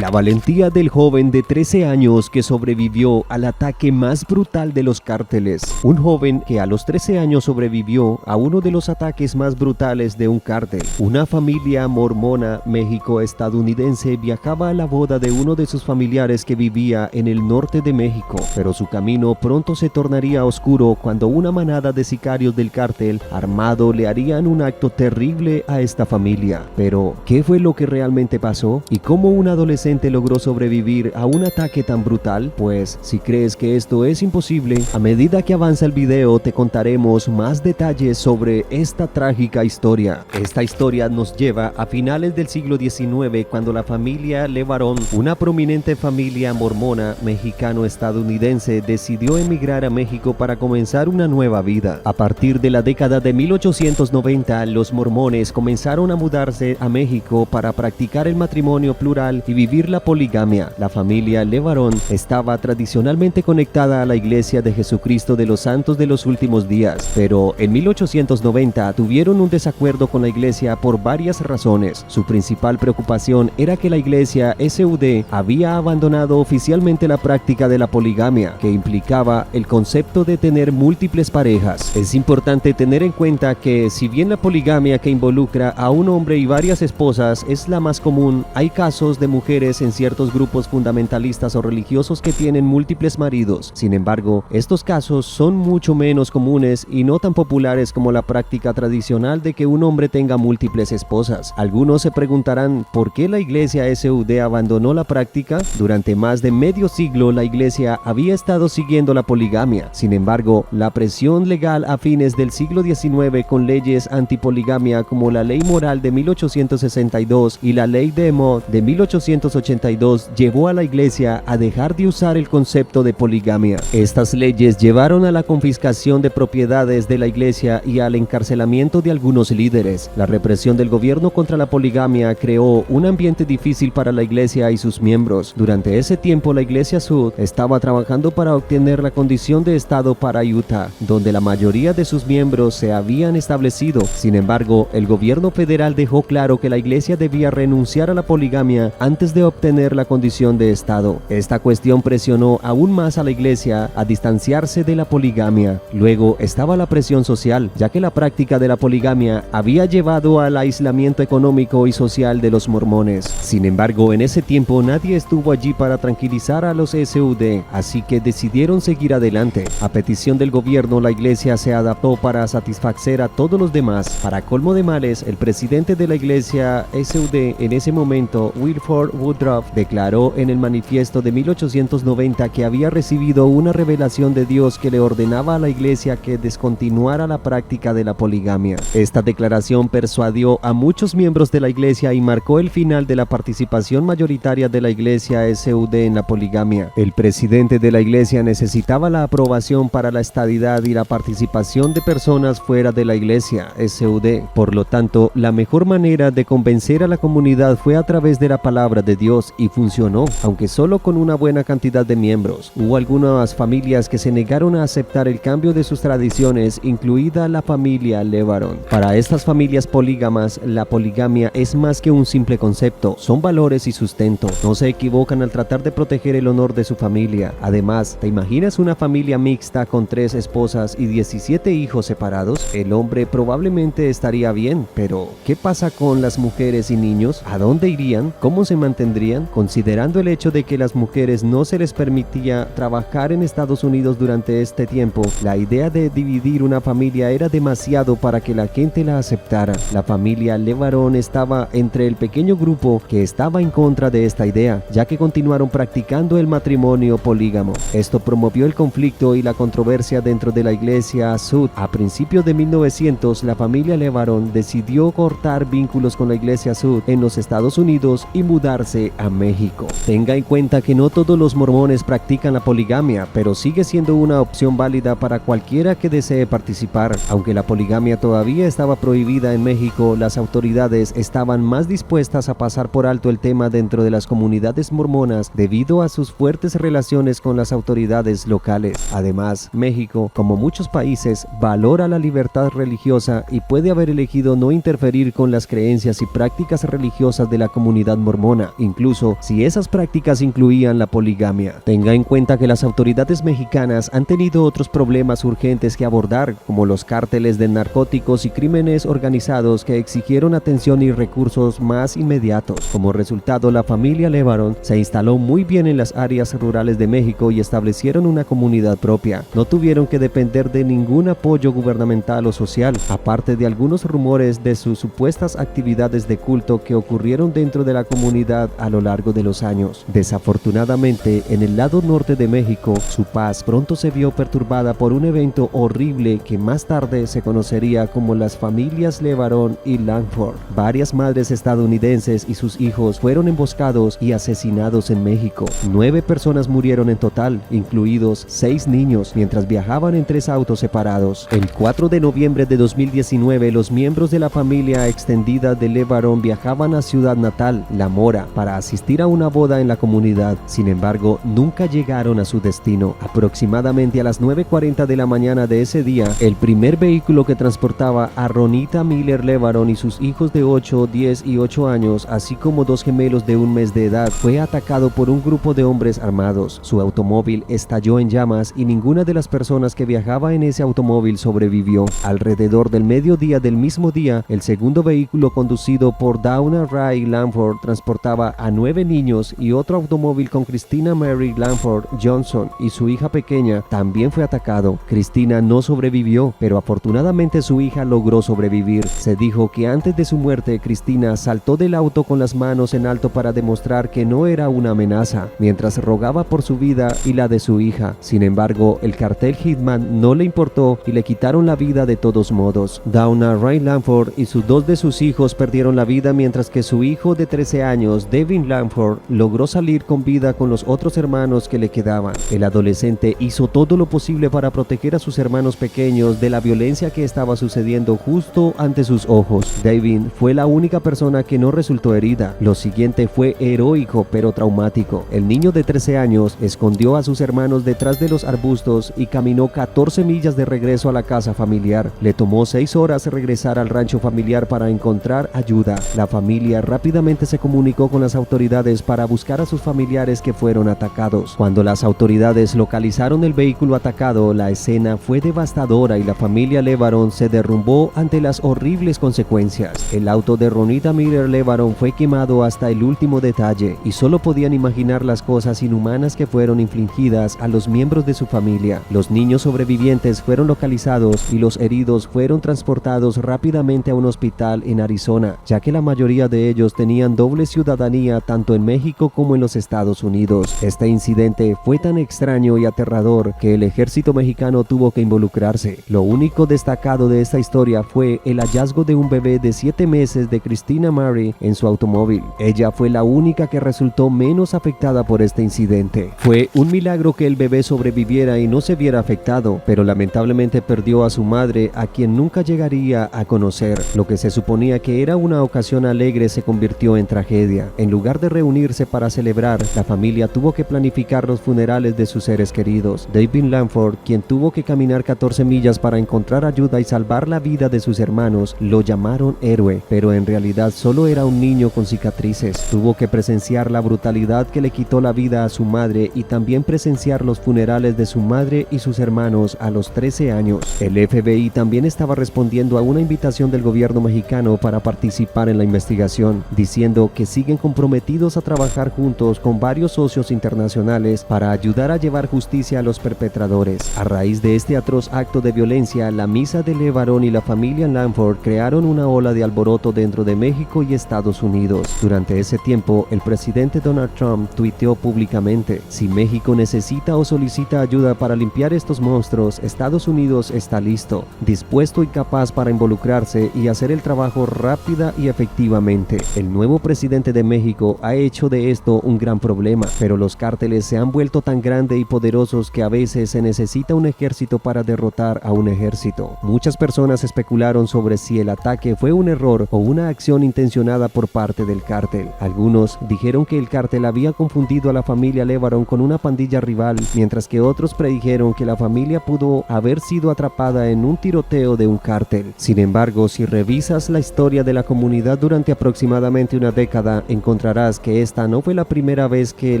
La valentía del joven de 13 años que sobrevivió al ataque más brutal de los cárteles. Un joven que a los 13 años sobrevivió a uno de los ataques más brutales de un cártel. Una familia mormona México-estadounidense viajaba a la boda de uno de sus familiares que vivía en el norte de México, pero su camino pronto se tornaría oscuro cuando una manada de sicarios del cártel armado le harían un acto terrible a esta familia. Pero, ¿qué fue lo que realmente pasó? ¿Y cómo un adolescente logró sobrevivir a un ataque tan brutal? Pues, si crees que esto es imposible, a medida que avanza el video te contaremos más detalles sobre esta trágica historia. Esta historia nos lleva a finales del siglo XIX, cuando la familia LeBaron, una prominente familia mormona mexicano-estadounidense, decidió emigrar a México para comenzar una nueva vida. A partir de la década de 1890, los mormones comenzaron a mudarse a México para practicar el matrimonio plural y vivir la poligamia. La familia LeBaron estaba tradicionalmente conectada a la Iglesia de Jesucristo de los Santos de los Últimos Días, pero en 1890 tuvieron un desacuerdo con la Iglesia por varias razones. Su principal preocupación era que la Iglesia SUD había abandonado oficialmente la práctica de la poligamia, que implicaba el concepto de tener múltiples parejas. Es importante tener en cuenta que, si bien la poligamia, que involucra a un hombre y varias esposas, es la más común, hay casos de mujeres en ciertos grupos fundamentalistas o religiosos que tienen múltiples maridos. Sin embargo, estos casos son mucho menos comunes y no tan populares como la práctica tradicional de que un hombre tenga múltiples esposas. Algunos se preguntarán por qué la Iglesia SUD abandonó la práctica. Durante más de medio siglo la Iglesia había estado siguiendo la poligamia. Sin embargo, la presión legal a fines del siglo XIX, con leyes antipoligamia como la Ley Moral de 1862 y la Ley de Emot de 1882, llevó a la Iglesia a dejar de usar el concepto de poligamia. Estas leyes llevaron a la confiscación de propiedades de la Iglesia y al encarcelamiento de algunos líderes. La represión del gobierno contra la poligamia creó un ambiente difícil para la Iglesia y sus miembros. Durante ese tiempo, la Iglesia Sud estaba trabajando para obtener la condición de Estado para Utah, donde la mayoría de sus miembros se habían establecido. Sin embargo, el gobierno federal dejó claro que la Iglesia debía renunciar a la poligamia antes de obtener la condición de Estado. Esta cuestión presionó aún más a la Iglesia a distanciarse de la poligamia. Luego estaba la presión social, ya que la práctica de la poligamia había llevado al aislamiento económico y social de los mormones. Sin embargo, en ese tiempo nadie estuvo allí para tranquilizar a los SUD, así que decidieron seguir adelante. A petición del gobierno, la Iglesia se adaptó para satisfacer a todos los demás. Para colmo de males, el presidente de la Iglesia SUD en ese momento, Wilford Woodruff, declaró en el manifiesto de 1890 que había recibido una revelación de Dios que le ordenaba a la Iglesia que descontinuara la práctica de la poligamia. Esta declaración persuadió a muchos miembros de la Iglesia y marcó el final de la participación mayoritaria de la Iglesia SUD en la poligamia. El presidente de la Iglesia necesitaba la aprobación para la estadidad y la participación de personas fuera de la Iglesia SUD. Por lo tanto, la mejor manera de convencer a la comunidad fue a través de la palabra de Dios, y funcionó, aunque solo con una buena cantidad de miembros. Hubo algunas familias que se negaron a aceptar el cambio de sus tradiciones, incluida la familia LeBaron. Para estas familias polígamas, la poligamia es más que un simple concepto, son valores y sustento. No se equivocan al tratar de proteger el honor de su familia. Además, ¿te imaginas una familia mixta con 3 esposas y 17 hijos separados? El hombre probablemente estaría bien, pero ¿qué pasa con las mujeres y niños? ¿A dónde irían? ¿Cómo se mantendrían? Considerando el hecho de que las mujeres no se les permitía trabajar en Estados Unidos durante este tiempo, la idea de dividir una familia era demasiado para que la gente la aceptara. La familia LeBaron estaba entre el pequeño grupo que estaba en contra de esta idea, ya que continuaron practicando el matrimonio polígamo. Esto promovió el conflicto y la controversia dentro de la Iglesia Sud. A principios de 1900, la familia LeBaron decidió cortar vínculos con la Iglesia Sud en los Estados Unidos y mudarse a México. Tenga en cuenta que no todos los mormones practican la poligamia, pero sigue siendo una opción válida para cualquiera que desee participar. Aunque la poligamia todavía estaba prohibida en México, las autoridades estaban más dispuestas a pasar por alto el tema dentro de las comunidades mormonas debido a sus fuertes relaciones con las autoridades locales. Además, México, como muchos países, valora la libertad religiosa y puede haber elegido no interferir con las creencias y prácticas religiosas de la comunidad mormona. incluso si esas prácticas incluían la poligamia. Tenga en cuenta que las autoridades mexicanas han tenido otros problemas urgentes que abordar, como los cárteles de narcóticos y crímenes organizados que exigieron atención y recursos más inmediatos. Como resultado, la familia Levarón se instaló muy bien en las áreas rurales de México y establecieron una comunidad propia. No tuvieron que depender de ningún apoyo gubernamental o social, aparte de algunos rumores de sus supuestas actividades de culto que ocurrieron dentro de la comunidad a lo largo de los años. Desafortunadamente, en el lado norte de México, su paz pronto se vio perturbada por un evento horrible que más tarde se conocería como las familias Levarón y Langford. Varias madres estadounidenses y sus hijos fueron emboscados y asesinados en México. 9 personas murieron en total, incluidos 6 niños, mientras viajaban en 3 autos separados. El 4 de noviembre de 2019, los miembros de la familia extendida de Levarón viajaban a Ciudad Natal, La Mora, para asistir a una boda en la comunidad. Sin embargo, nunca llegaron a su destino. Aproximadamente a las 9:40 de la mañana de ese día, el primer vehículo que transportaba a Ronita Miller Levarón y sus hijos de 8, 10 y 8 años, así como 2 gemelos de 1 mes de edad, fue atacado por un grupo de hombres armados. Su automóvil estalló en llamas y ninguna de las personas que viajaba en ese automóvil sobrevivió. Alrededor del mediodía del mismo día, el segundo vehículo conducido por Dawna Ray Langford transportaba a 9 niños y otro automóvil con Christina Mary Langford Johnson y su hija pequeña también fue atacado. Christina no sobrevivió, pero afortunadamente su hija logró sobrevivir. Se dijo que antes de su muerte, Christina saltó del auto con las manos en alto para demostrar que no era una amenaza, mientras rogaba por su vida y la de su hija. Sin embargo, el cartel Hitman no le importó y le quitaron la vida de todos modos. Dawna Ray Langford y 2 de sus hijos perdieron la vida, mientras que su hijo de 13 años, Devin Langford, logró salir con vida con los otros hermanos que le quedaban. El adolescente hizo todo lo posible para proteger a sus hermanos pequeños de la violencia que estaba sucediendo justo ante sus ojos. Devin fue la única persona que no resultó herida. Lo siguiente fue heroico pero traumático. El niño de 13 años escondió a sus hermanos detrás de los arbustos y caminó 14 millas de regreso a la casa familiar. Le tomó 6 horas regresar al rancho familiar para encontrar ayuda. La familia rápidamente se comunicó con las autoridades para buscar a sus familiares que fueron atacados. Cuando las autoridades localizaron el vehículo atacado, la escena fue devastadora y la familia Levarón se derrumbó ante las horribles consecuencias. El auto de Ronita Miller Levarón fue quemado hasta el último detalle y solo podían imaginar las cosas inhumanas que fueron infligidas a los miembros de su familia. Los niños sobrevivientes fueron localizados y los heridos fueron transportados rápidamente a un hospital en Arizona, ya que la mayoría de ellos tenían doble ciudadanía tanto en México como en los Estados Unidos. Este incidente fue tan extraño y aterrador que el ejército mexicano tuvo que involucrarse. Lo único destacado de esta historia fue el hallazgo de un bebé de 7 meses de Christina Mary en su automóvil. Ella fue la única que resultó menos afectada por este incidente. Fue un milagro que el bebé sobreviviera y no se viera afectado, pero lamentablemente perdió a su madre, a quien nunca llegaría a conocer. Lo que se suponía que era una ocasión alegre se convirtió en tragedia. En lugar de reunirse para celebrar, la familia tuvo que planificar los funerales de sus seres queridos. David Langford, quien tuvo que caminar 14 millas para encontrar ayuda y salvar la vida de sus hermanos, lo llamaron héroe, pero en realidad solo era un niño con cicatrices. Tuvo que presenciar la brutalidad que le quitó la vida a su madre y también presenciar los funerales de su madre y sus hermanos a los 13 años. El FBI también estaba respondiendo a una invitación del gobierno mexicano para participar en la investigación, diciendo que siguen comprometidos a trabajar juntos con varios socios internacionales para ayudar a llevar justicia a los perpetradores. A raíz de este atroz acto de violencia, la misa de Levarón y la familia Langford crearon una ola de alboroto dentro de México y Estados Unidos. Durante ese tiempo, el presidente Donald Trump tuiteó públicamente: "Si México necesita o solicita ayuda para limpiar estos monstruos, Estados Unidos está listo, dispuesto y capaz para involucrarse y hacer el trabajo rápida y efectivamente". El nuevo presidente de México ha hecho de esto un gran problema, pero los cárteles se han vuelto tan grandes y poderosos que a veces se necesita un ejército para derrotar a un ejército. Muchas personas especularon sobre si el ataque fue un error o una acción intencionada por parte del cártel. Algunos dijeron que el cártel había confundido a la familia Levarón con una pandilla rival, mientras que otros predijeron que la familia pudo haber sido atrapada en un tiroteo de un cártel. Sin embargo, si revisas la historia de la comunidad durante aproximadamente una década, encontrarás encontrarás que esta no fue la primera vez que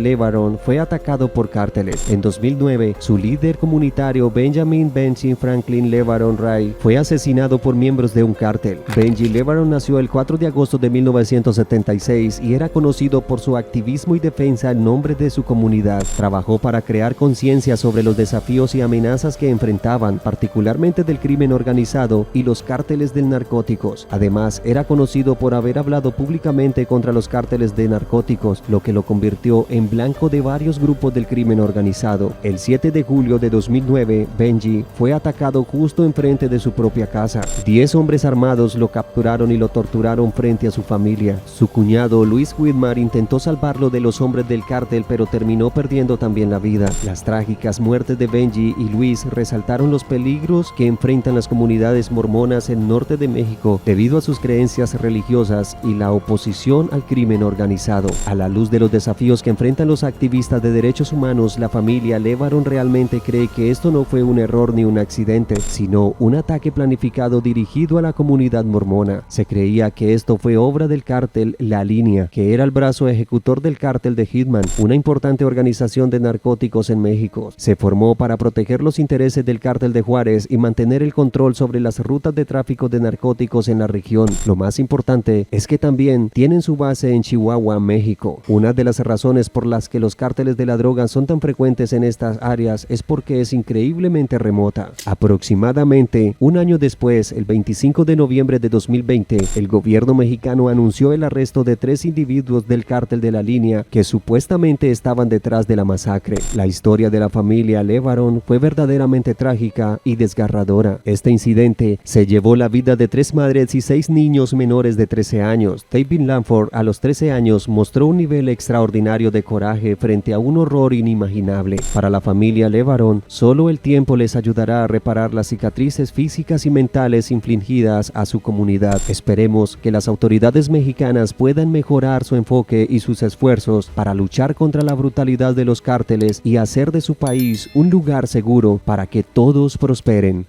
LeBaron fue atacado por cárteles. En 2009, su líder comunitario Benjamin Benji Franklin LeBaron Wright fue asesinado por miembros de un cártel. Benji LeBaron nació el 4 de agosto de 1976 y era conocido por su activismo y defensa en nombre de su comunidad. Trabajó para crear conciencia sobre los desafíos y amenazas que enfrentaban, particularmente del crimen organizado y los cárteles de narcóticos. Además, era conocido por haber hablado públicamente contra los cárteles de narcóticos, lo que lo convirtió en blanco de varios grupos del crimen organizado. El 7 de julio de 2009, Benji fue atacado justo enfrente de su propia casa. 10 hombres armados lo capturaron y lo torturaron frente a su familia. Su cuñado Luis Whitmar intentó salvarlo de los hombres del cártel, pero terminó perdiendo también la vida. Las trágicas muertes de Benji y Luis resaltaron los peligros que enfrentan las comunidades mormonas en norte de México debido a sus creencias religiosas y la oposición al crimen organizado. A la luz de los desafíos que enfrentan los activistas de derechos humanos, la familia LeBaron realmente cree que esto no fue un error ni un accidente, sino un ataque planificado dirigido a la comunidad mormona. Se creía que esto fue obra del cártel La Línea, que era el brazo ejecutor del cártel de Hitman, una importante organización de narcóticos en México. Se formó para proteger los intereses del cártel de Juárez y mantener el control sobre las rutas de tráfico de narcóticos en la región. Lo más importante es que también tienen su base en Chihuahua, México. Una de las razones por las que los cárteles de la droga son tan frecuentes en estas áreas es porque es increíblemente remota. Aproximadamente un año después, el 25 de noviembre de 2020, el gobierno mexicano anunció el arresto de 3 individuos del cártel de La Línea que supuestamente estaban detrás de la masacre. La historia de la familia LeBaron fue verdaderamente trágica y desgarradora. Este incidente se llevó la vida de 3 madres y 6 niños menores de 13 años. David Lanford, a los 13 años, mostró un nivel extraordinario de coraje frente a un horror inimaginable. Para la familia LeBaron, solo el tiempo les ayudará a reparar las cicatrices físicas y mentales infligidas a su comunidad. Esperemos que las autoridades mexicanas puedan mejorar su enfoque y sus esfuerzos para luchar contra la brutalidad de los cárteles y hacer de su país un lugar seguro para que todos prosperen.